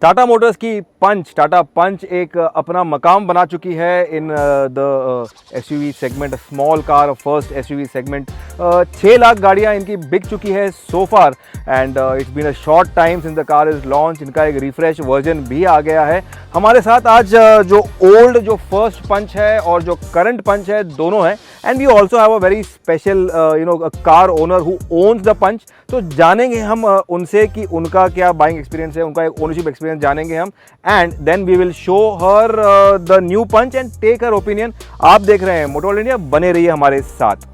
Tata Motors की पंच, टाटा पंच एक अपना मकाम बना चुकी है in the SUV segment, small car first SUV segment. 6 lakh गाड़ियां इनकी बिक चुकी है so far and it's been a short time since the car is launch. इनका एक रिफ्रेश वर्जन भी आ गया है। हमारे साथ आज जो ओल्ड जो फर्स्ट पंच है और जो करंट पंच है दोनों हैं, and we also have a very special car owner who owns the Punch. तो जानेंगे हम उनसे कि उनका क्या बाइंग एक्सपीरियंस है, उनका एक ओनरशिप एक्सपीरियंस जानेंगे हम, and then we will show her the new Punch and take her opinion. आप देख रहे हैं मोटर वर्ल्ड इंडिया, बने रहिए हमारे साथ।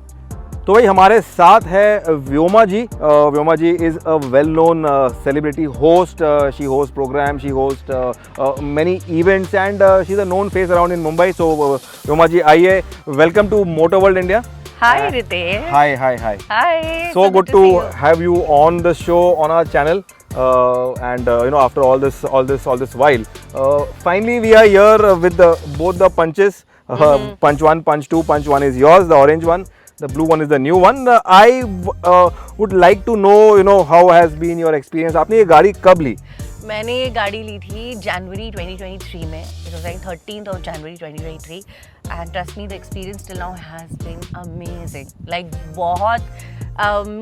तो भाई हमारे साथ है Vyoma ji. Vyoma ji is a well known celebrity host. She host program, she host many events and she is a known face around in Mumbai. So Vyoma ji आइए, welcome to Motor world India. Hi Ritesh. Hi. Hi. So good to see you. have you on the show on our channel. And after all this while, finally we are here with both the punches. Punch 1, punch 2. Punch 1 is yours, the orange one. The blue one is the new one. I would like to know, how has been your experience. आपने ये गाड़ी कब ली? मैंने ये गाड़ी ली थी जनवरी 2023 में. It was like 13th of January 2023 and trust me the experience till now has been amazing. Like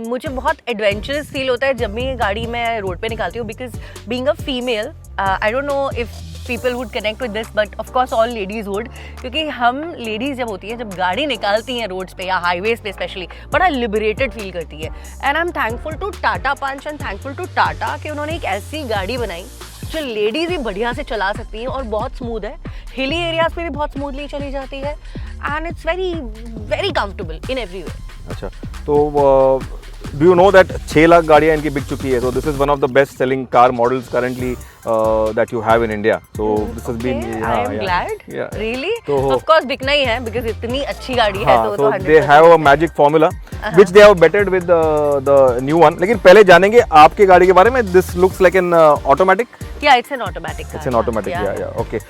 मुझे बहुत एडवेंचरस फील होता है जब भी ये गाड़ी मैं रोड पे निकालती हूँ, because being a female I don't know if people would connect with this but of course all ladies would, क्योंकि हम लेडीज जब होती हैं, जब गाड़ी निकालती हैं रोड्स पे या हाईवेज पे स्पेशली, बड़ा लिबरेटेड फील करती है. And I am thankful to Tata Punch and thankful to Tata कि उन्होंने एक ऐसी गाड़ी बनाई जो लेडीज भी बढ़िया से चला सकती हैं और बहुत स्मूथ है. हिली एरियाज पे भी बहुत स्मूथली चली जाती है and it's very very comfortable in every way. अच्छा, तो do you know that 6 lakh गाड़ियाँ इनकी बिक चुकी है? So this is one of the best selling car models currently that you have in India. So this has been. I am glad. Yeah. Really? So of course बिकना ही है because इतनी अच्छी गाड़ी है तो 100%. They have a magic formula which they have bettered with the new one. लेकिन पहले जानेंगे आपकी गाड़ी के बारे में. This looks like an automatic. Yeah, it's an automatic car. It's an automatic. Yeah. Okay.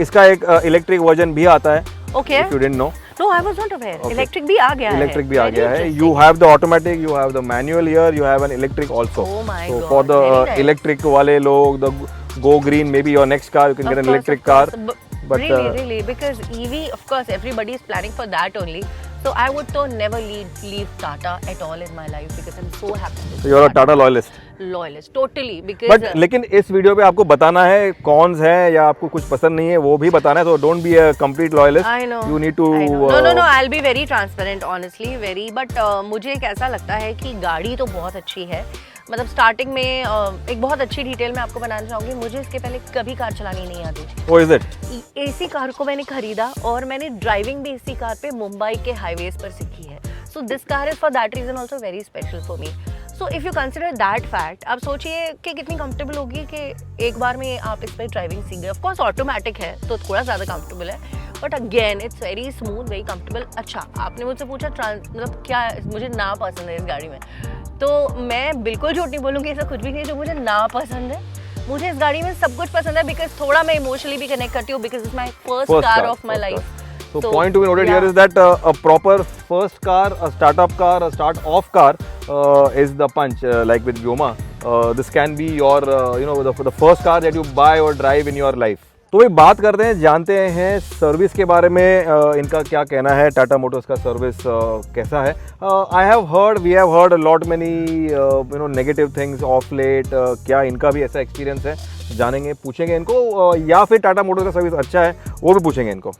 इसका एक इलेक्ट्रिक वर्जन भी आता है. Okay. If you didn't know. No, I was not aware. Okay. Electric भी आ गया है. Electric भी आ गया है. You have the automatic, you have the manual here, you have an electric also. Oh my so God. for the Very nice. electric वाले लोग, the go green, maybe your next car, you can get an electric car. But really, because EV, of course, everybody is planning for that only. So I would never leave Tata at all in my life because I'm so happy. So you're a Tata loyalist. Loyalist, totally. Because But लेकिन इस video पे आपको बताना है कौन है या आपको कुछ पसंद नहीं है वो भी बताना है. So don't be a complete loyalist. I know. You need to. No. I'll be very transparent, honestly, very. But मुझे एक ऐसा लगता है कि गाड़ी तो बहुत अच्छी है. मतलब स्टार्टिंग में एक बहुत अच्छी डिटेल मैं आपको बनाना चाहूँगी. मुझे इसके पहले कभी कार चलानी नहीं आती थी. Oh, is it? AC car को मैंने खरीदा और मैंने ड्राइविंग भी इसी कार पे मुंबई के हाईवेज पर सीखी है. So this car is for that reason also very special for me. So if you consider that fact, आप सोचिए कि कितनी कंफर्टेबल होगी कि एक बार में आप इस पर ड्राइविंग सीख गए. ऑफकोर्स ऑटोमेटिक है तो थोड़ा ज़्यादा कंफर्टेबल है, but again it's very smooth, very comfortable. अच्छा, आपने मुझसे पूछा मतलब क्या मुझे ना पसंद है इस गाड़ी में, तो मैं बिल्कुल झूठ नहीं बोलूँगी, ऐसा कुछ भी नहीं है जो मुझे ना पसंद है. मुझे इस गाड़ी में सब कुछ पसंद है बिकॉज थोड़ा मैं इमोशनली भी कनेक्ट करती हूँ because it's my first car of my life. So point to be noted here is that a proper first car, a startup car, a start-off car is the punch. Like with Vyoma, this can be your the first car that you buy or drive in your life. तो भाई बात करते हैं, जानते हैं service के बारे में. इनका क्या कहना है, टाटा मोटर्स का सर्विस कैसा है. We have heard lot many negative things of late. क्या इनका भी ऐसा एक्सपीरियंस है, जानेंगे, पूछेंगे इनको, या फिर टाटा मोटर्स का सर्विस अच्छा है वो भी पूछेंगे इनको.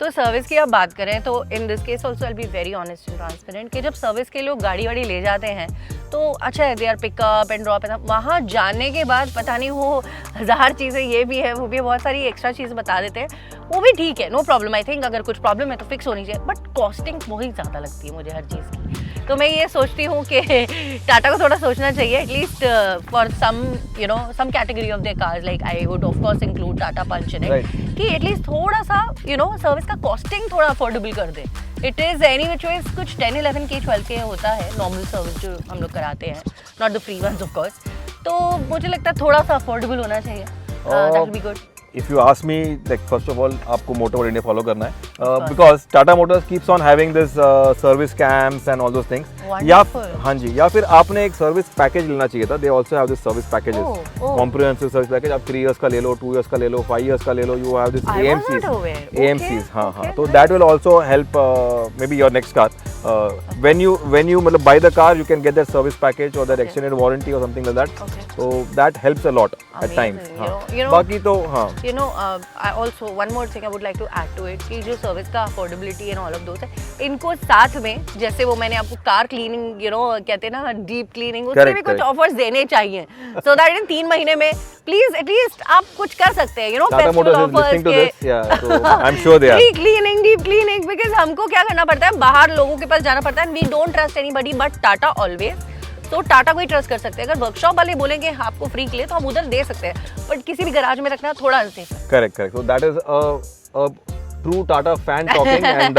तो सर्विस की आप बात करें तो in this case also I be very honest and transparent कि जब सर्विस के लोग गाड़ी वाड़ी ले जाते हैं तो अच्छा है, they are pickup and drop and वहाँ जाने के बाद पता नहीं वो 1000 चीज़ें ये भी है वो भी, बहुत सारी एक्स्ट्रा चीज़ बता देते हैं. वो भी ठीक है, नो प्रॉब्लम. आई थिंक अगर कुछ प्रॉब्लम है तो फिक्स होनी चाहिए, बट कॉस्टिंग बहुत ज़्यादा लगती है मुझे हर चीज़ की. तो मैं ये सोचती हूँ कि टाटा को थोड़ा सोचना चाहिए at least for some category of there cars. Like I would of course include Tata Punch in it, कि एटलीस्ट थोड़ा सा सर्विस का कॉस्टिंग थोड़ा अफोर्डेबल कर दे. It is any which ways कुछ 10, 11 के 12 के होता है नॉर्मल सर्विस जो हम लोग कराते हैं, not the free ones of course. तो मुझे लगता है थोड़ा सा अफोर्डेबल होना चाहिए. That will be good. if you ask me, like first of all, आपको Motor World India follow करना है, because Tata Motors keeps on having this service camps and all those things. या Wonderful. हाँ जी, या फिर आपने एक सर्विस पैकेज लेना चाहिए था. They also have this service packages, comprehensive service package. आप 3 years का ले लो, 2 years का ले लो, 5 years का ले लो. You have this I was AMCs. not aware. Okay, AMCs, हाँ हाँ. okay, So nice. that will also help maybe your next car. When you मतलब buy the car, you can get that service package or that extended warranty or something like that. Okay. So that helps a lot at Amazing, times. you हाँ. know- you know- बाकी तो हाँ. You know, I also one more thing I would like to add to it कि जो service का affordability and all of those है, इनको साथ में जैसे वो मैंने आपको कार क्लीनिंग कहते हैं ना डीप क्लीनिंग, उसके Correct, भी कुछ correct. ऑफर्स देने चाहिए, सो दैट इन 3 महीने में प्लीज एटलीस्ट आप कुछ कर सकते हैं, Tata Motors is listening to this, yeah. So I'm sure they are. Free cleaning, deep cleaning, because हमको क्या करना पड़ता है, बाहर लोगों के पास जाना पड़ता है, we don't trust anybody but Tata always. तो टाटा को ही ट्रस्ट कर सकते हैं. अगर वर्कशॉप वाले बोलेंगे आपको फ्री के लिए तो हम उधर दे सकते हैं, बट किसी भी गैराज में रखना थोड़ा अनसेफ है. Correct, correct. So that is a true Tata fan talking and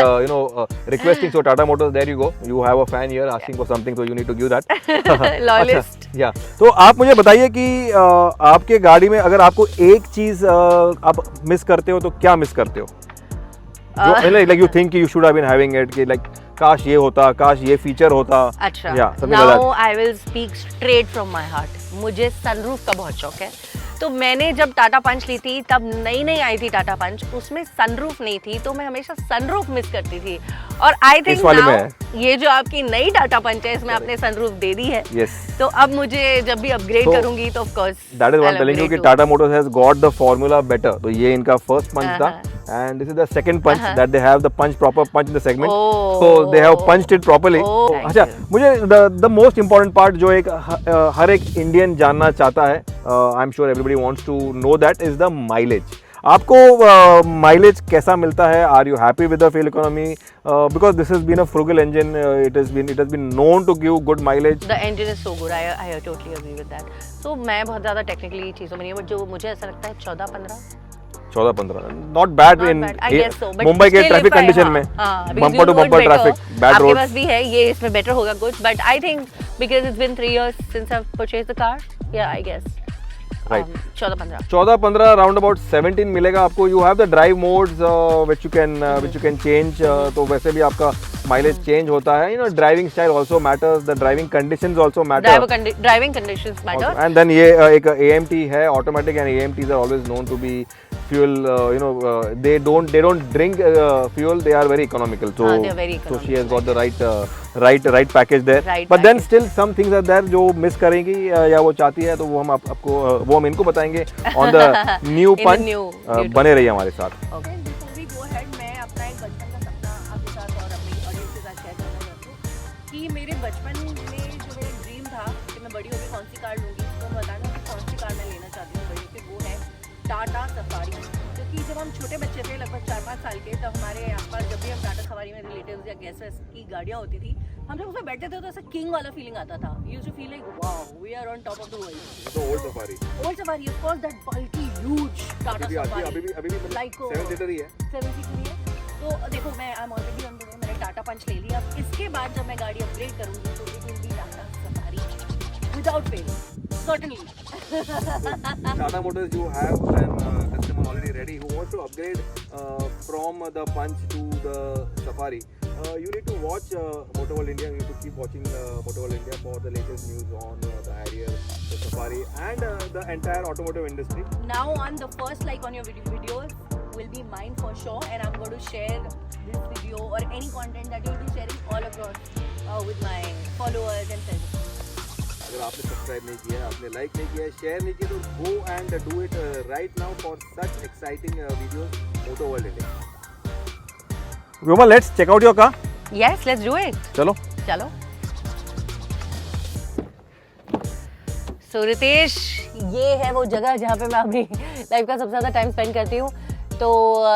requesting. So Tata Motors, there you go. You have a fan here asking for something, so you need to give that. Loyalist. अच्छा, yeah. तो आप मुझे बताइए कि आपके गाड़ी में अगर आपको एक चीज आप मिस करते हो तो क्या मिस करते हो? Like you think you should have been having it, कि like काश ये होता, काश ये फीचर होता. अच्छा, Yeah, something like now that. I will speak straight from my heart. मुझे सनरूफ का बहुत शौक है. तो मैंने जब टाटा पंच ली थी तब नई आई थी टाटा पंच, उसमें सनरूफ नहीं थी, तो मैं हमेशा सनरूफ मिस करती थी. और आई थिंक वाले में नाउ ये जो आपकी नई टाटा पंच है इसमें आपने सनरूफ दे दी है. Yes. तो अब मुझे जब भी अपग्रेड So, करूंगी तो of course That is what I'm telling you कि Tata Motors has got the formula better. तो ये इनका first punch था, and this is the second punch that they have the punch, proper punch in the segment. Oh. So they have punched it properly. Oh, thank अच्छा, you. मुझे the most important part जो एक हर एक Indian जानना चाहता है, I'm sure everybody wants to know that, is the mileage. आपको mileage कैसा मिलता है? Are you happy with the fuel economy? Because this has been a frugal engine, it has been known to give good mileage. The engine is so good. I totally agree with that. So मैं बहुत ज्यादा technically चीजों में नहीं हूं, but जो मुझे ऐसा लगता है 14-15 नॉट बैड इन मुंबई के ट्रैफिक कंडीशन में, bumper to bumper traffic, bad road. आपके पास भी है, ये इसमें बेटर होगा कुछ, but I think because it's been 3 years since I purchased the car, या I guess Right. 14-15 round about 17 मिलेगा आपको. You have the drive modes which you can change, तो वैसे भी आपका माइलेज चेंज होता है. You know driving style also matters, the driving conditions also matter, driving conditions matter. And then ये एक AMT है automatic, and AMTs are always known to be fuel, they don't drink fuel, they are very economical, so they are very so she has got economical, the right package there, Right but then package. still some things are there जो miss करेंगी या वो चाहती है, तो वो हम आपको वो हम इनको बताएंगे on the new In the punch. new बने रहिए हमारे साथ. Okay. Before we go ahead, मैं अपना एक बचपन का सपना आपके साथ और अपनी ऑडियंस के साथ शेयर करना चाहती हूँ कि मेरे बचपन में जो मेरा ड्रीम था कि मैं बड़ी होकर कौन सी कार लूँगी, तो मैं बताना कि कौन सी कार मैं लेना चाहती हूँ बड़ी होकर, वो है टाटा सफारी. क्योंकि जब हम छोटे बच्चे थे, लगभग 4-5 साल के, तब हमारे आसपास जब भी हम टाटा सफारी में रिलेटिव्स या गेस्ट्स की गाड़ियाँ होती थी, हम जब उसमें बैठते थे तो ऐसा किंग वाला फीलिंग आता था. You too feel like wow, we are on top of the world. तो old safari old Safari, of course, that bulky huge Tata Safari, अभी भी like 7 सीटर ही है. 7 सीटर ही है. तो देखो, मैं I am already on the way, मैंने टाटा पंच ले लिया. इसके बाद जब मैं गाड़ी अपग्रेड करूंगी तो it will be Tata safari without fail, certainly. Tata Motors, you have an customer already ready who wants to upgrade from the Punch to the Safari. You need to watch Motor World India. You need to keep watching Motor World India for the latest news on the Harrier, the Safari, and the entire automotive industry. Now on the first like on your videos will be mine for sure, and I'm going to share this video or any content that you'll be sharing all across with my followers and friends. अगर आपने subscribe नहीं किया, आपने like नहीं किया, share नहीं किया, तो go and do it right now for such exciting videos. Motor world India. Vyoma, let's check out your car. Yes, let's do it. चलो. So रितेश, ये है वो जगह जहाँ पे मैं अपनी लाइफ का सबसे ज़्यादा टाइम स्पेंड करती हूँ. तो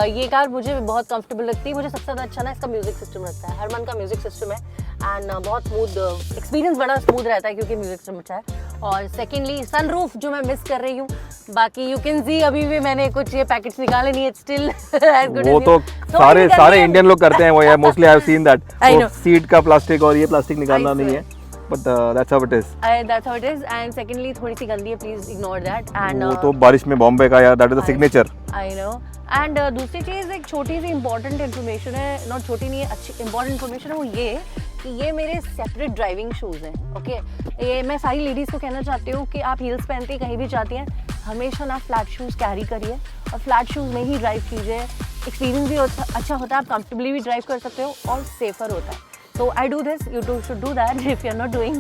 ये कार मुझे बहुत कंफर्टेबल लगती है. मुझे सबसे ज़्यादा अच्छा ना इसका म्यूजिक सिस्टम लगता है. हरमन का म्यूजिक सिस्टम है, एंड बहुत स्मूथ, एक्सपीरियंस बड़ा स्मूथ रहता है क्योंकि म्यूजिक सिस्टम अच्छा है. और सेकेंडली सनरूफ जो मैं मिस कर रही हूँ. बाकी यू कैन सी अभी भी मैंने कुछ ये पैकेट्स निकाले नहीं है, स्टिल एज गुड. वो तो सारे इंडियन लोग करते हैं वो यार, mostly I have seen that. तो सीट का प्लास्टिक और ये प्लास्टिक निकालना नहीं है. but that's how it is. That's how it is. And secondly, थोड़ी सी गंदी है, please ignore that. And वो तो बारिश में बॉम्बे का यार, that is the signature. I know. And दूसरी चीज़ एक छोटी सी important information है, not छोटी नहीं है, अच्छी important information है, वो ये कि ये मेरे separate driving shoes हैं, okay? ये मैं सारी ladies को कहना चाहती हूँ कि आप heels पहनती कहीं भी जाती हैं, हमेशा ना flat shoes carry करिए और flat shoes में ही drive कीजिए. Experience भी अच्छा होता है, आप comfortably भी drive कर सकते हो और safer होता है. So I do this, you too should do that if you're not doing.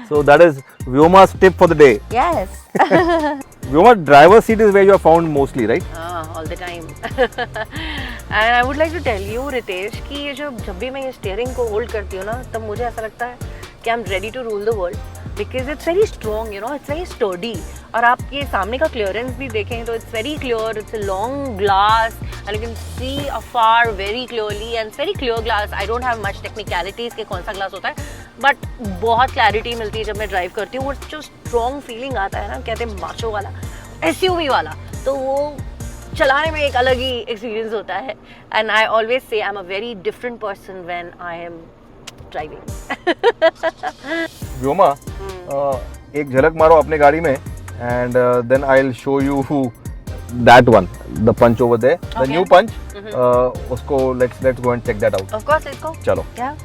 So that is Vyoma's tip for the day. Yes. Vyoma, driver's seat is where you are found mostly, right? All the time. And I would like to tell you, Ritesh, कि ये जब भी मैं ये steering को hold करती हूँ ना, तब मुझे ऐसा लगता है कि I'm ready to rule the world. Because it's very strong, you know, it's very sturdy. और आप ये सामने का clearance भी देखें तो it's very clear, it's a long glass and you can see afar very clearly and it's very clear glass. I don't have much technicalities कि कौन सा glass होता है, but बहुत clarity मिलती है जब मैं drive करती हूँ और जो strong feeling आता है ना, कहते हैं macho वाला, SUV वाला, तो वो चलाने में एक अलग ही experience होता है. And I always say I'm a very different person when I am driving. Vyoma, एक झलक मारो अपने गाड़ी में and then I'll show you that one, the punch over there, the new punch. उसको let's go and check that out. Of course, let's go. चलो. Yeah.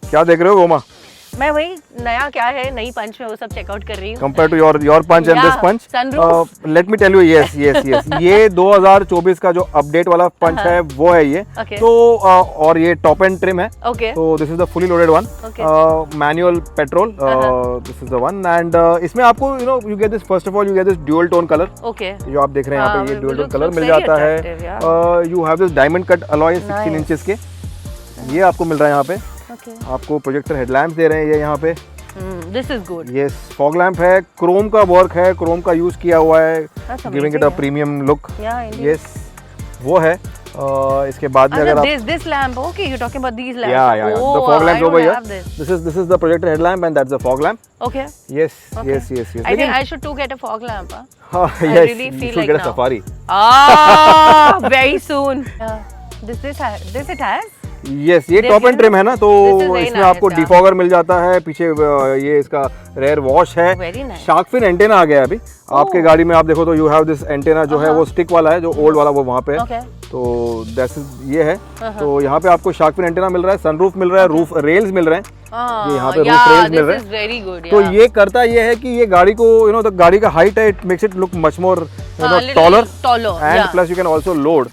क्या देख रहे हो Vyoma? मैं वही नया क्या है नई पंच में वो सब चेकआउट कर रही हूँ. Compared to your punch and this punch, let me tell you, yes. ये 2024 का जो अपडेट वाला पंच है वो है ये. तो और ये टॉप एंड ट्रिम है. तो this is the fully loaded one. Manual petrol. This is the one and इसमें आपको you get this, first of all you get this dual tone colour. जो आप देख रहे हैं यहाँ पे, ये ड्यूअल टोन कलर मिल जाता है. You have this diamond cut alloy 16 inches के, ये आपको मिल रहा है यहाँ पे. आपको प्रोजेक्टर हेडलैम्प्स दे रहे हैं ये यहाँ पे. This is good. Yes, fog lamp है, क्रोम का वर्क है, क्रोम का यूज किया हुआ है, giving it a premium look. Yes, वो है. इसके बाद में अगर आप this lamp, okay, you're talking about these lamps. Yeah. The fog lamp over here. This is the projector headlamp and that's the fog lamp. Okay. Yes. I think I should too get a fog lamp. Yes, I really feel you should like get a now. Safari. Very soon. This it has? Yes, ये top end trim है ना, तो इसमें आपको defogger मिल जाता है. पीछे ये इसका रेयर वॉश है. शार्क फिन एंटेना आ गया है अभी आपके गाड़ी में. आप देखो तो यू हैव दिस एंटेना जो है वो स्टिक वाला है, जो ओल्ड वाला वो वहाँ पे है. तो दैट्स ये है. तो यहाँ पे आपको शार्क फिन एंटेना मिल रहा है, सनरूफ मिल रहा है, रूफ रेल्स मिल रहे हैं. ये यहाँ पे रूफ रेल्स मिल रहे हैं. तो ये करता ये है कि ये गाड़ी को तो गाड़ी का हाइट है, it makes it look much more taller and plus you can also load.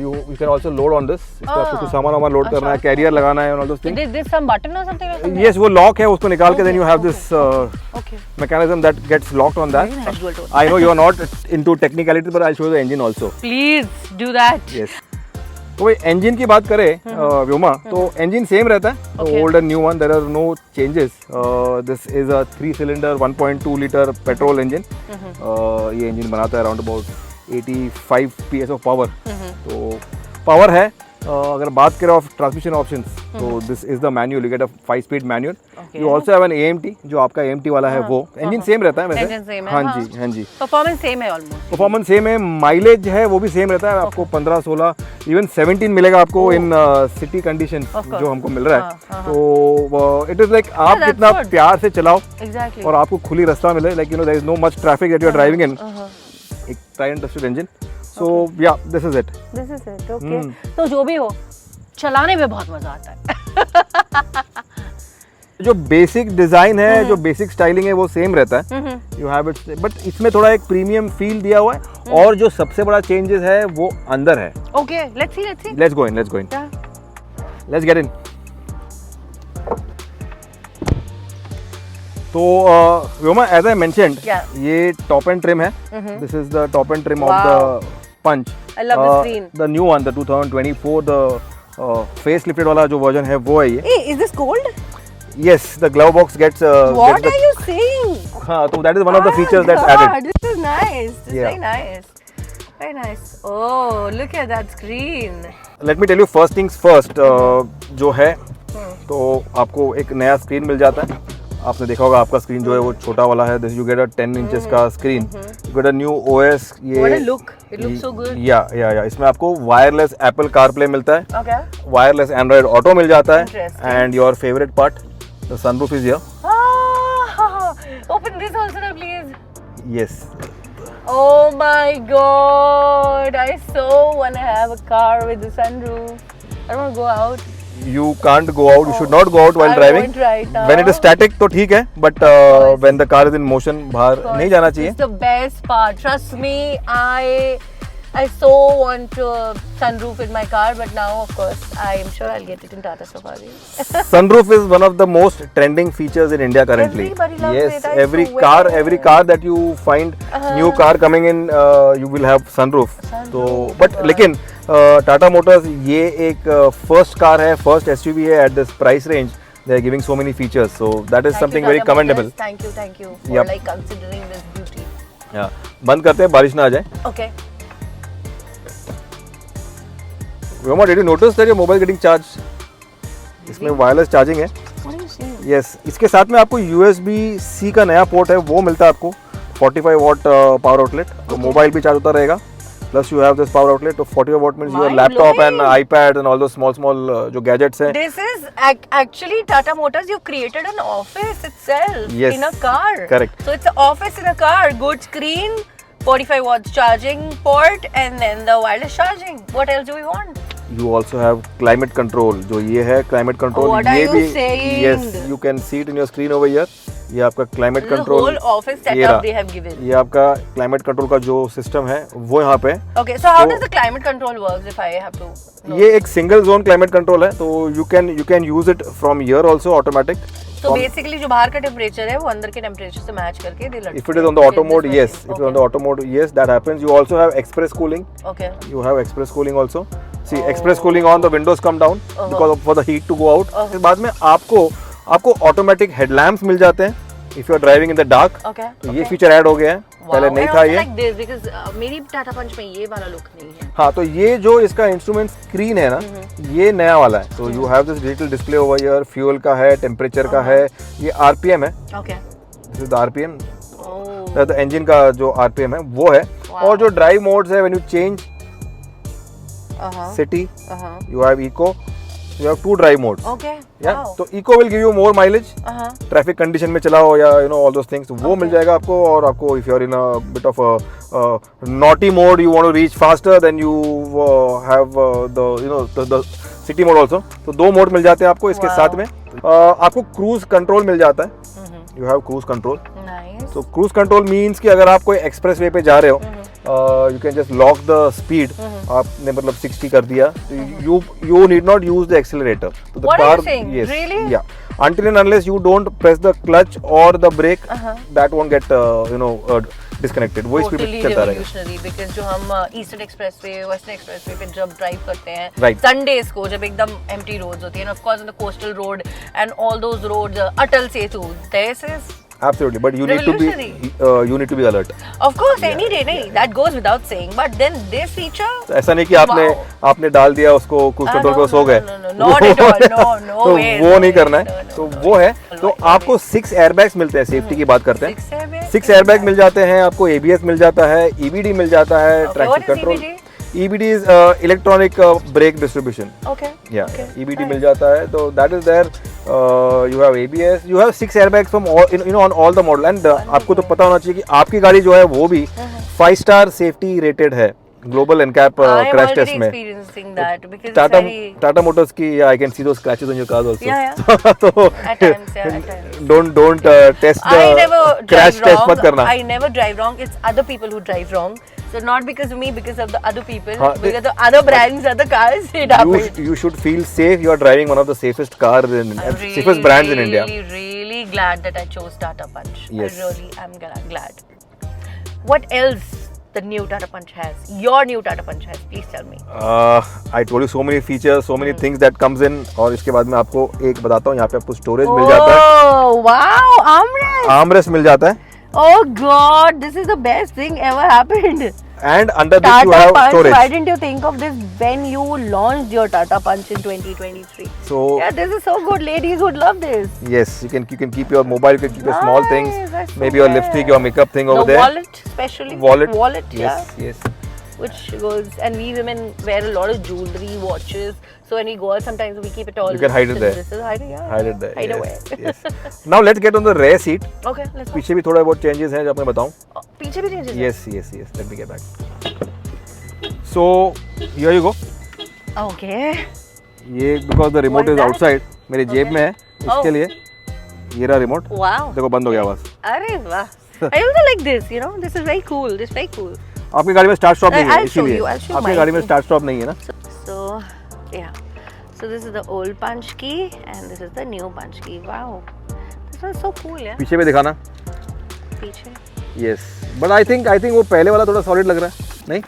You can also load on this. इसको आपको कुछ सामान लोड करना है, कैरियर लगाना है, and all those things. This some button or something? Yes, वो lock है, उसको निकाल के then you have this mechanism that gets locked on that. I know you are not into technicality, but I'll show you the engine also. Please do that. Yes. तो भाई engine की बात करें व्योमा, तो engine same रहता है. Old and new one, there are no changes. This is a 3-cylinder 1.2 liter petrol engine. ये engine बनाता है around about 85 PS of power. तो पावर है. अगर बात करें ऑफ ट्रांसमिशन ऑप्शंस, तो this is the manual. You get a 5-speed manual. You also have an AMT, जो आपका AMT वाला है वो. इंजन सेम रहता है वैसे. हाँ जी. परफॉर्मेंस सेम है ऑलमोस्ट. परफॉर्मेंस सेम है. माइलेज है वो भी सेम रहता है. आपको 15-16 इवन 17 मिलेगा आपको इन सिटी कंडीशन जो हमको मिल रहा है. तो इट इज लाइक आप जितना प्यार से चलाओ और आपको खुली रास्ता मिले, like there is no much traffic that you are driving in. एक tried and trusted engine. So yeah, this is it. Okay. तो जो भी हो, चलाने में बहुत मजा आता है. जो बेसिक डिजाइन है, जो बेसिक स्टाइलिंग है वो सेम रहता है. यू हैव इट, बट इसमें थोड़ा एक प्रीमियम फील दिया हुआ है. और जो सबसे बड़ा चेंजेस है वो अंदर है. Okay, let's see. Let's go in. Let's get in. तो व्योमा, एज आई मेंशन्ड, ये टॉप एंड ट्रिम है. This is the top end trim of the Punch. I love the screen. The new one, the 2024, the facelifted वाला जो version है वो है ये. Hey, is this cold? Yes, the glove box gets. What are you saying? हाँ, तो that is one of the features that's added. This is nice. This is very nice. Very nice. Oh, look at that screen. Let me tell you first things first. जो है तो आपको एक नया screen मिल जाता है. आपने देखा होगा आपका स्क्रीन जो है वो छोटा वाला है. This you get a 10 inches का screen. got a new OS. ये What a look! It looks so good. या इसमें आपको वायरलेस एप्पल कारप्ले मिलता है, Okay. वायरलेस एंड्रॉइड ऑटो मिल जाता है, Interesting. And your favourite part the sunroof is here. Ah, open this also, now, please. Yes. Oh my God! I so wanna have a car with the sunroof. I don't wanna go out. You can't go out. You should not go out while I driving. won't right now. When it is static तो ठीक है, but when the car is in motion बाहर नहीं जाना चाहिए. It's the best part. Trust me, I so want a sunroof in my car, but now of course I am sure I'll get it in Tata Safari. Sunroof is one of the most trending features in India currently. Everybody loves Yes, it. I every car that you find, new car coming in, you will have sunroof. तो but लेकिन Tata Motors ये एक first car है, first SUV है at this price range. They are giving so many features, so that is something very commendable. Thank you for Yep. like considering this beauty. Yeah. बंद करते हैं, बारिश ना आ जाए. Okay. Vyoma, did you notice that your mobile getting charged? इसमें wireless charging है. What are you saying? Yes, इसके साथ में आपको USB-C का नया पोर्ट है, वो मिलता है आपको 45 वॉट पावर आउटलेट. तो मोबाइल भी चार्ज होता रहेगा. Plus you have this power outlet. तो 45 what means your laptop and iPad and all दो स्मॉल जो गैजेट्स हैं. This is actually Tata Motors. You created an office itself Yes. in a car. Correct. So it's an office in a car. Good screen, 45 watts charging port, and then the wireless charging. What else do we want? You also have climate control. जो ये है climate control. What are ये you भी saying? yes, you can see it in your screen over here. ये आपका climate The control. whole office ये setup रहा. they have given. ये आपका climate control का जो सिस्टम है वो यहाँ पे है. Okay, so how So- does the climate control works if I have to know? ये एक सिंगल जोन क्लाइमेट कंट्रोल है. तो you can use it from here also automatic. So basically जो बाहर का टेम्परेचर है वो अंदर के टेम्परेचर से मैच करके they let If it is on the auto mode, yes. If it is on the auto mode, yes, that happens. You also have express cooling. Okay. You have express cooling also. See, express cooling on, the windows come down because for the heat to go out. फिर बाद में आपको automatic headlamps मिल जाते हैं. If you are driving in the dark, Okay. तो ये feature add हो गया है. पहले नहीं था ये. Like this because मेरी टाटा पंच में ये वाला लुक नहीं है. हाँ, तो ये जो इसका इंस्ट्रूमेंट स्क्रीन है ना, ये नया वाला है. तो you have this digital display over here. Fuel का है, टेम्परेचर का है, ये आरपीएम है. Okay. This is the RPM. Oh. The engine का जो आरपीएम है वो है. और जो ड्राइव मोड्स है, when you change city, you have eco, you have 2 drive modes. Okay. Yeah, Wow. तो eco will give you more mileage. Traffic condition में चलाओ या all those things, वो मिल जाएगा आपको. और आपको if you are in a bit of a naughty mode, you want to reach faster, then you have the city mode also. तो 2 mode मिल जाते हैं आपको इसके साथ में. आपको क्रूज कंट्रोल मिल जाता है. You have cruise control. Nice. तो क्रूज कंट्रोल मीन्स कि अगर आप कोई एक्सप्रेस वे पे जा रहे हो, you can just lock the speed. आपने मतलब 60 कर दिया, you need not use the accelerator. So the What are car, you saying? yes, Really? yeah. Until and unless you don't press the clutch or the brake, that won't get disconnected. वो speed Totally पे चलता रहेगा. revolutionary because जो हम eastern expressway, western expressway पे जब drive करते हैं, Right. संडेज को जब एकदम एम्प्टी रोड्स होती हैं, of course on the coastal road and all those roads, Atal Setu, this is Absolutely, but you need to be alert. Of course any day, नहीं, that goes without saying, but then this feature, तो ऐसा नहीं कि आपने डाल दिया उसको cruise control पे सो गए. not at all, no तो way, वो no नहीं way, करना है. no, तो no. वो है. तो आपको 6 एयरबैग्स मिलते हैं. सेफ्टी की बात करते हैं. 6 एयरबैग मिल जाते हैं आपको. ABS मिल जाता है, EBD मिल जाता है, traction control. EBD is electronic brake distribution. Okay. Yeah, EBD मिल जाता है. तो that is there. You have ABS. You have 6 airbags from all, on all the model. And आपको तो पता होना चाहिए कि आपकी गाड़ी जो है वो भी 5-star safety rated है ग्लोबल एनकैप क्रैश टेस्ट में. experiencing that because it's very Tata Motors की, I can see those scratches on your cars also. Yeah. तो at times, yeah, at times. don't test I never the crash drive test wrong. मत करना. I never drive wrong. It's other people who drive wrong. So not because of me, because of the other people. हाँ, Because of other brands, other cars. It happens. You should feel safe. You are driving one of the safest cars in I'm safest brands in India. Really glad that I chose Tata Punch. Yes. I really am glad. What else the new Tata Punch has? Your new Tata Punch has? Please tell me. I told you so many features, so many things that comes in. और इसके बाद मैं आपको एक बताता हूँ. यहाँ पे आपको स्टोरेज मिल जाता है. Oh wow, armrest. आर्मरेस्ट मिल जाता है. Oh God, this is the best thing ever happened. And under this you Tata have Punch. storage. Why didn't you think of this when you launched your Tata Punch in 2023? So Yeah, this is so good. Ladies would love this. yes, you can keep your mobile, you can keep your small Nice, things, that's so maybe your rare. lipstick, your makeup thing over The there. wallet, especially. Wallet. Wallet, Yes, yeah. yes. Which goes, and we women wear a lot of jewelry, watches. So when we go out, sometimes we keep it all. You can hide it there. This is hide it, yeah. Hide it there. Hide yes, away. yes. Now let's get on the rear seat. Okay, let's go. पीछे भी थोड़ा बहुत changes हैं जो आपने बताऊं. पीछे भी changes हैं? Yes, yes, yes. Let me get back. So here you go. Okay. ये because the remote What is is that? outside. मेरी जेब Okay. में है. इसके Oh. लिए ये रहा remote. Wow. देखो बंद हो गया बस. अरे वाह. I also like this. You know, this is very cool. This is very cool. आपकी गाड़ी में स्टार्ट स्टॉप नहीं है I'll show इसीलिए. you, I'll show आपकी my गाड़ी में key. स्टार्ट स्टॉप नहीं है ना. So yeah. So this is the old punch key and this is the new punch key. Wow. This one's so cool, yeah. पीछे भी दिखाना. पीछे. Yes. But I think वो पहले वाला थोड़ा सॉलिड लग रहा है. नहीं?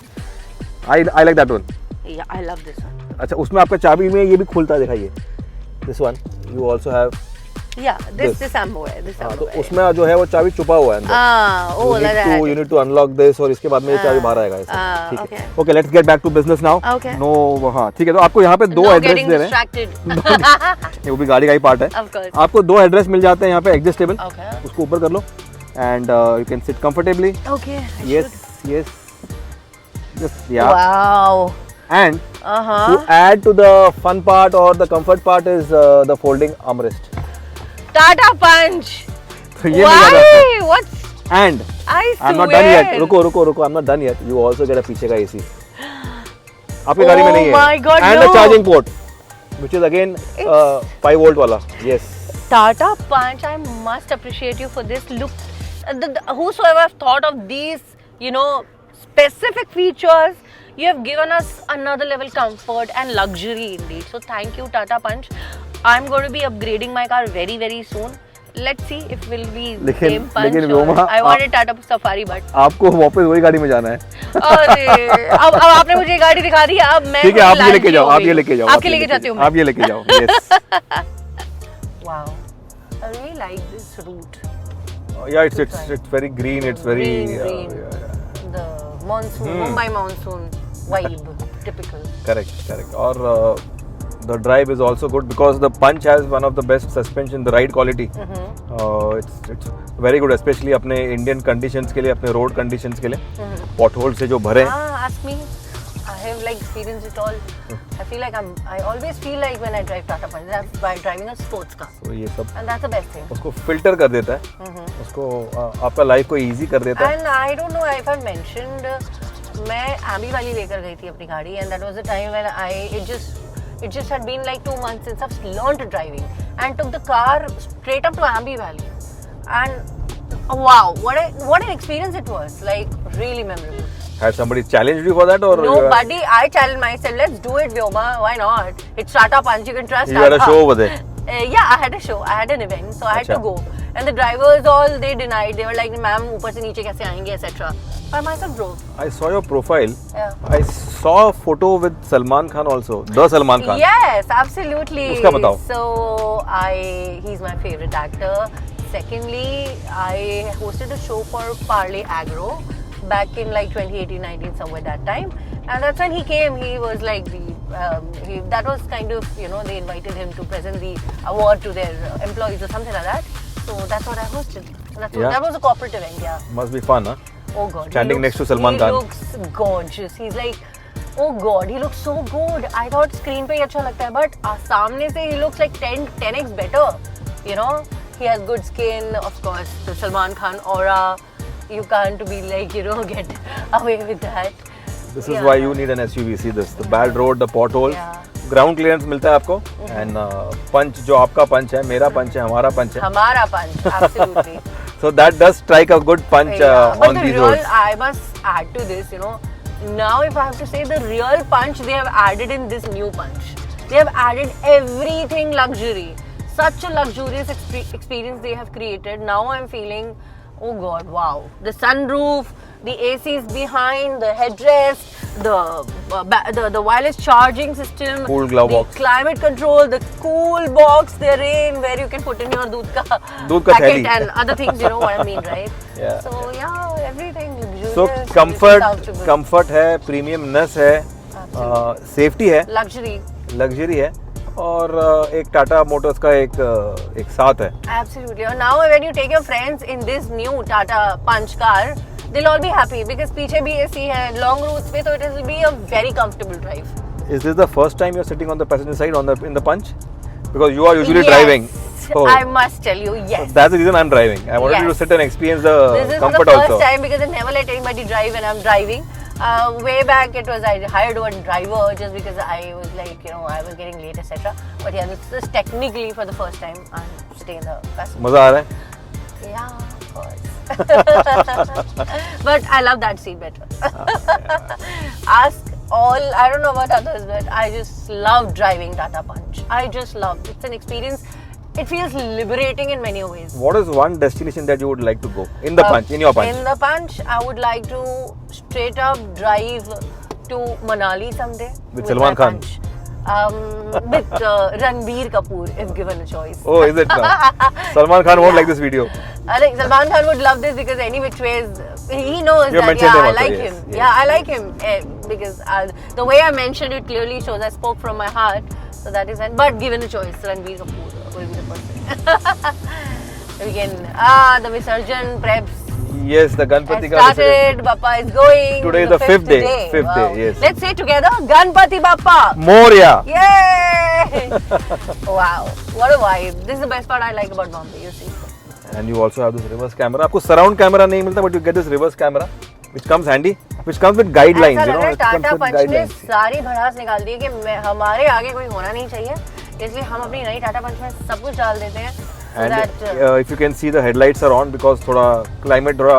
I like that one. Yeah, I love this one. अच्छा उसमें आपका चाबी में ये भी खुलता है दिखाइए. This one you also have. Yeah, this I'm aware. This I'm हाँ तो aware. उसमें जो है वो चाबी छुपा हुआ है अंदर. Ah, oh, like that. you need to unlock this और इसके बाद में ये चाबी बाहर आएगा ऐसा. ठीक है. okay. Okay, let's get back to business now. Okay. No, हाँ ठीक है तो आपको यहाँ पे दो No एड्रेस getting दे रहे हैं. distracted. ये वो भी गाड़ी का ही पार्ट है. Of course. आपको दो एड्रेस मिल जाते हैं यहाँ पे एडजस्टेबल. Okay. उसको ऊपर कर लो and you can sit comfortably. Okay. I Yes, yes. Just should. yeah. Wow. And to Uh-huh. add to the fun part or the comfort part is the folding armrest. Tata Punch. तो ये मिल जाता है. Why? What's And I I'm not done yet. रुको. I'm not done yet. You also get a पीछे का AC. आपकी गाड़ी में नहीं है. Oh my God, And no. a charging port, which is again 5 volt वाला. Yes. Tata Punch, I must appreciate you for this. Look, whosoever have thought of these, you know, specific features, you have given us another level comfort and luxury indeed. So thank you, Tata Punch. I'm going to be upgrading my car very, very soon. Let's see if we'll be same Punch लेकिन or Roma, I wanted Tata Safari, but आपको वापस वही गाड़ी में जाना है. अरे अब आपने मुझे गाड़ी दिखा दी, अब मैं ठीक है आप ये लेके लालची जाओ. हो आप गई। ये लेके जाओ. आपके लेके जाती हूँ मैं। आप ये लेके जाओ. Yes. Wow, I really like this route. Yeah, it's very green. It's very Green. The monsoon, Mumbai monsoon vibe, typical. correct. और the drive is also good because the Punch has one of the best suspension, the ride quality. It's very good, especially अपने Indian conditions के लिए, अपने road conditions के लिए. Pothole से जो भरे हैं. Ask me. I have like experienced it all. I feel like I always feel like when I drive Tata Punch, that's by driving a sports car, तो ये सब and that's the best thing. उसको filter कर देता है. उसको आपका life को easy कर देता है. And I don't know if I mentioned, मैं Ambi वाली लेकर गई थी अपनी गाड़ी, and that was the time when it just had been like 2 months since I've learned driving and took the car straight up to Ambi Valley, and wow, what an experience it was, like really memorable. Had somebody challenged you for that or? Nobody, I challenged myself, let's do it, Vyoma, why not? It's Tata Punch, you can trust You had a Tata. show over there. Yeah, I had a show, I had an event, so I had to अच्छा. go. And the drivers all, they denied, they were like, ma'am, ऊपर से नीचे कैसे आएंगे, etc. I myself drove. I saw your profile. Yeah. I saw a photo with Salman Khan also. The Salman Khan. Yes, absolutely. उसका बताओ. So he's my favorite actor. Secondly, I hosted a show for Parley Agro back in like 2018-19, somewhere that time. And that's when he came. He was like that was kind of, you know, they invited him to present the award to their employees or something like that. So that's what I hosted. That was a corporate event, yeah. Must be fun, huh? Oh God. Standing next to Salman Khan. He looks gorgeous. He's like, oh God, he looks so good. I thought screen पे ही अच्छा लगता है, but सामने से he looks like 10x better. You know, he has good skin, of course. The Salman Khan aura, you can't be like, you know, get away with that. This is why you need an SUV. See this, the bad road, the potholes. Yeah. Ground clearance मिलता है आपको. And punch जो आपका punch है, मेरा punch है, हमारा punch है. हमारा punch, absolutely. So that does strike a good punch But on the these real, roads. I must add to this, you know, now if I have to say the real punch they have added in this new punch, they have added everything luxury. Such a luxurious experience they have created. Now I'm feeling, oh God, wow. The sunroof, the ACs behind, the headrest, the wireless charging system, Cool glove the box. climate control, the cool box therein where you can put in your दूध का दूध का packet थैली. and other things, you know what I mean, right? Yeah. So yeah, everything luxurious. So comfort है, premiumness है, safety है, luxury है और एक टाटा मोटर्स का एक साथ है. Absolutely. And now when you take your friends in this new Tata Punch car, they'll all be happy because पीछे भी AC है, long routes पे तो it will be a very comfortable drive. Is this the first time you're sitting on the passenger side in the Punch? Because you are usually Yes. driving. So I must tell you, yes. that's the reason I'm driving. I wanted you to Yes. sit and experience the This is comfort for the first also. time because I never let anybody drive when I'm driving. Way back it was I hired one driver just because I was like, I was getting late, etc. But yeah, this is technically for the first time I'm sitting in the passenger. मजा आ रहा है? Yeah, of course. But I love that seat better. Ask all, I don't know about others, but I just love driving Tata Punch. I just love it. It's an experience. It feels liberating in many ways. What is one destination that you would like to go in the Punch, in your Punch? In the Punch, I would like to straight up drive to Manali someday. With Salman my Khan? Punch. With Ranbir Kapoor, if given a choice. Oh, is it now? Salman Khan won't like this video. I think Salman Khan would love this because any which ways he knows You that mentioned him I also, like yes, him. yes. Yeah, I like him because the way I mentioned it clearly shows I spoke from my heart. So that is it. But given a choice, Ranbir Kapoor will be the person. We can the Visarjan preps. Yes, the Ganpati Has started. Bappa is going. Today is the fifth day. Fifth Wow. day, yes. Let's say together, Ganpati Bappa. Moria. Yay! Wow, what a vibe. This is the best part I like about Bombay, you see. And you also have this reverse camera. आपको surround camera नहीं मिलता, but you get this reverse camera, which comes handy, which comes with guidelines. ऐसा लग रहा है It comes Tata with पंच ने guidelines. सारी भड़ास निकाल दी है कि हमारे आगे कोई होना नहीं चाहिए, इसलिए हम अपनी नई टाटा पंच में सब कुछ डाल देते हैं. So And that, if you can see the headlights are on because थोड़ा climate थोड़ा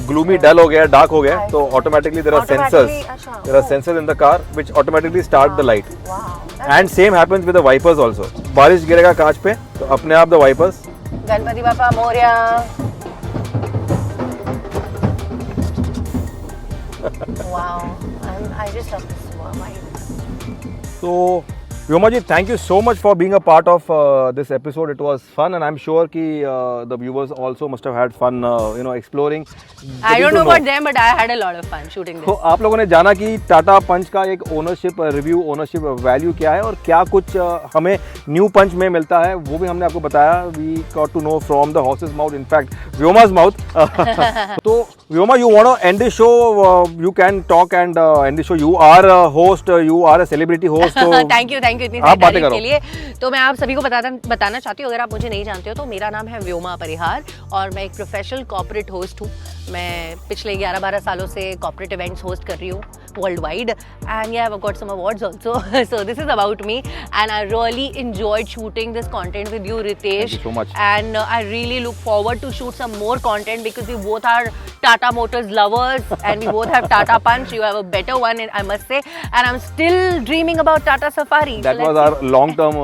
gloomy, dull हो गया, dark हो गया, तो automatically there are sensors. Automatically, अच्छा, There are sensors in the car which automatically start the light. wow, And same happens with the wipers also. बारिश गिरेगा कांच पे, तो अपने आप the wipers. गणपति बापा Morya. Wow, I just love this vibe. So, Vyoma ji, thank you so much for being a part of this episode. It was fun, and I'm sure ki the viewers also must have had fun, exploring. I don't know about them, but I had a lot of fun shooting this. तो आप लोगों ने जाना कि टाटा पंच का एक ownership review, ownership value क्या है और क्या कुछ हमें न्यू पंच में मिलता है, वो भी हमने आपको बताया. We got to know from the horse's mouth, in fact Vyoma's mouth. तो Vyoma, you want to end the show? You can talk and end the show. You are a host, you are a celebrity host. तो thank you इतनी आप बातें तारीफ करो. के लिए. तो मैं आप सभी को बताना चाहती हूँ, अगर आप मुझे नहीं जानते हो तो मेरा नाम है व्योमा परिहार और मैं एक प्रोफेशनल कॉर्पोरेट होस्ट हूँ. मैं पिछले 11-12 सालों से कॉर्पोरेट इवेंट्स होस्ट कर रही हूँ world wide and I have got some awards also. So this is about me and I really enjoyed shooting this content with you Ritesh. Thank you so much. And I really look forward to shoot some more content because we both are Tata Motors lovers and we both have Tata Punch. You have a better one, I must say. And I'm still dreaming about Tata Safari. That was our long-term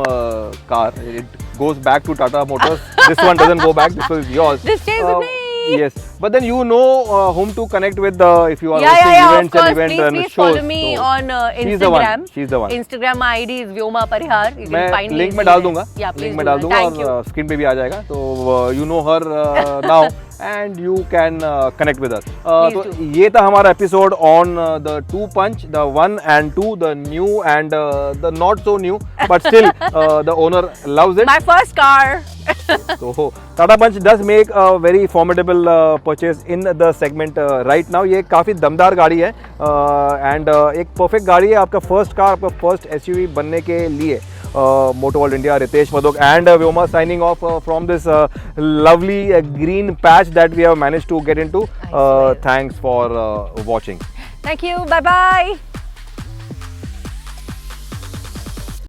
car. It goes back to Tata Motors. This one doesn't go back. This one is yours. This stays with me. Yes, but then you know whom to connect with if you are Yeah, hosting of events course. and event Please and shows. follow me So, on she's the one. Instagram. She's the one. Instagram my ID is Vyoma Parihar. You can मैं find me link में easily डाल there. दूंगा. Yeah, please link में do डाल that. दूंगा Thank you. और screen पे भी आ जाएगा. तो you know her now and you can connect with us. Please तो do. ये था हमारा episode on the two punch, the 1 and 2, the new and the not so new, but still the owner loves it. My first car. So Tata Punch does make a very formidable purchase in the segment right now. ये काफ़ी दमदार गाड़ी है and एक perfect गाड़ी है आपका first car, आपका फर्स्ट SUV बनने के लिए. Motor World India, Ritesh Madhok and Vyoma signing off from this lovely green patch that we have managed to get into. Thanks for watching. Thank you. Bye bye.